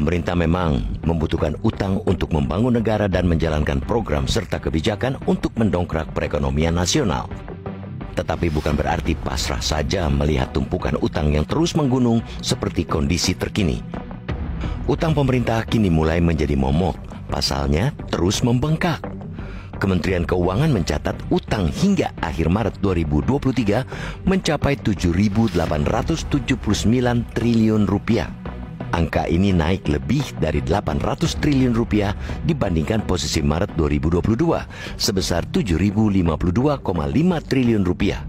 Pemerintah memang membutuhkan utang untuk membangun negara dan menjalankan program serta kebijakan untuk mendongkrak perekonomian nasional. Tetapi bukan berarti pasrah saja melihat tumpukan utang yang terus menggunung seperti kondisi terkini. Utang pemerintah kini mulai menjadi momok, pasalnya terus membengkak. Kementerian Keuangan mencatat utang hingga akhir Maret 2023 mencapai 7.879 triliun rupiah. Angka ini naik lebih dari 800 triliun rupiah dibandingkan posisi Maret 2022 sebesar 7.052,5 triliun rupiah.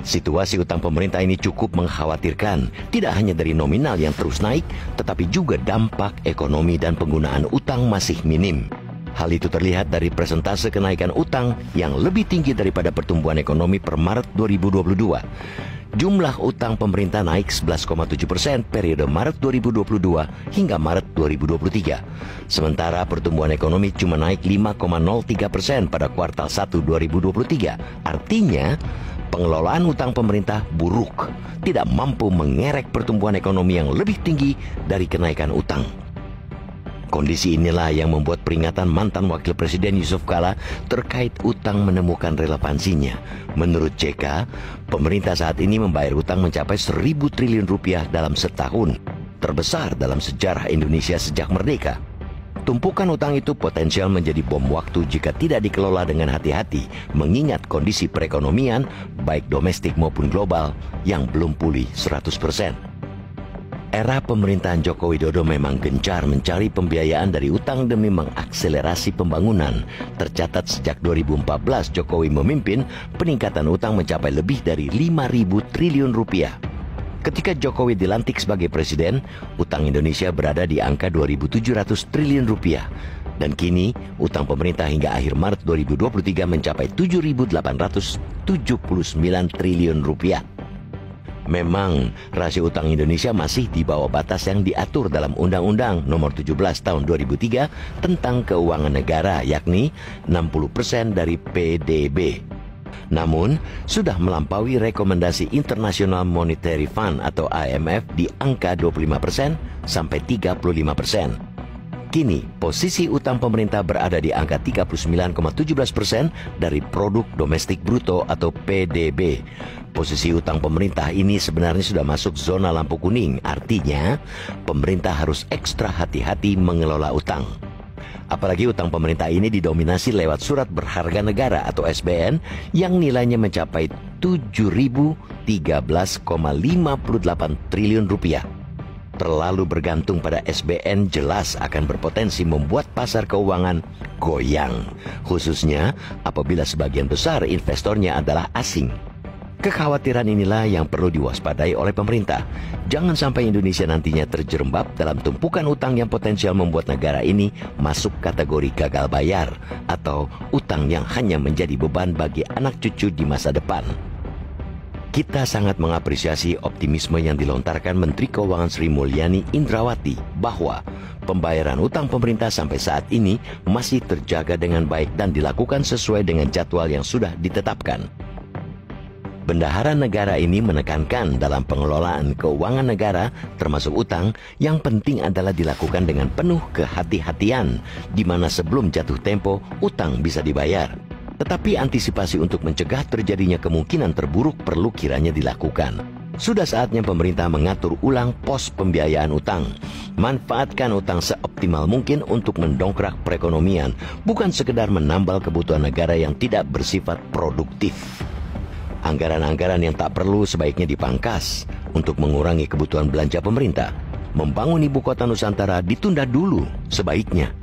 Situasi utang pemerintah ini cukup mengkhawatirkan, tidak hanya dari nominal yang terus naik, tetapi juga dampak ekonomi dan penggunaan utang masih minim. Hal itu terlihat dari persentase kenaikan utang yang lebih tinggi daripada pertumbuhan ekonomi per Maret 2022. Jumlah utang pemerintah naik 11,7% periode Maret 2022 hingga Maret 2023. Sementara pertumbuhan ekonomi cuma naik 5,03% pada kuartal 1 2023. Artinya, pengelolaan utang pemerintah buruk, tidak mampu mengerek pertumbuhan ekonomi yang lebih tinggi dari kenaikan utang. Kondisi inilah yang membuat peringatan mantan Wakil Presiden Yusuf Kala terkait utang menemukan relevansinya. Menurut JK, pemerintah saat ini membayar utang mencapai 1.000 triliun rupiah dalam setahun, terbesar dalam sejarah Indonesia sejak merdeka. Tumpukan utang itu potensial menjadi bom waktu jika tidak dikelola dengan hati-hati, mengingat kondisi perekonomian, baik domestik maupun global, yang belum pulih 100%. Era pemerintahan Joko Widodo memang gencar mencari pembiayaan dari utang demi mengakselerasi pembangunan. Tercatat sejak 2014 Jokowi memimpin, peningkatan utang mencapai lebih dari 5.000 triliun rupiah. Ketika Jokowi dilantik sebagai presiden, utang Indonesia berada di angka 2.700 triliun rupiah. Dan kini, utang pemerintah hingga akhir Maret 2023 mencapai 7.879 triliun rupiah. Memang, rasio utang Indonesia masih di bawah batas yang diatur dalam Undang-Undang Nomor 17 Tahun 2003 tentang Keuangan Negara, yakni 60% dari PDB. Namun, sudah melampaui rekomendasi International Monetary Fund atau IMF di angka 25% sampai 35%. Kini, posisi utang pemerintah berada di angka 39,17% dari produk domestik bruto atau PDB. Posisi utang pemerintah ini sebenarnya sudah masuk zona lampu kuning, artinya pemerintah harus ekstra hati-hati mengelola utang. Apalagi utang pemerintah ini didominasi lewat surat berharga negara atau SBN yang nilainya mencapai 7.013,58 triliun rupiah. Terlalu bergantung pada SBN jelas akan berpotensi membuat pasar keuangan goyang, khususnya apabila sebagian besar investornya adalah asing. Kekhawatiran inilah yang perlu diwaspadai oleh pemerintah. Jangan sampai Indonesia nantinya terjerembab dalam tumpukan utang yang potensial membuat negara ini masuk kategori gagal bayar atau utang yang hanya menjadi beban bagi anak cucu di masa depan. Kita sangat mengapresiasi optimisme yang dilontarkan Menteri Keuangan Sri Mulyani Indrawati bahwa pembayaran utang pemerintah sampai saat ini masih terjaga dengan baik dan dilakukan sesuai dengan jadwal yang sudah ditetapkan. Bendahara negara ini menekankan dalam pengelolaan keuangan negara termasuk utang, yang penting adalah dilakukan dengan penuh kehati-hatian, di mana sebelum jatuh tempo utang bisa dibayar. Tetapi antisipasi untuk mencegah terjadinya kemungkinan terburuk perlu kiranya dilakukan. Sudah saatnya pemerintah mengatur ulang pos pembiayaan utang. Manfaatkan utang seoptimal mungkin untuk mendongkrak perekonomian, bukan sekedar menambal kebutuhan negara yang tidak bersifat produktif. Anggaran-anggaran yang tak perlu sebaiknya dipangkas untuk mengurangi kebutuhan belanja pemerintah. Membangun ibu kota Nusantara ditunda dulu sebaiknya.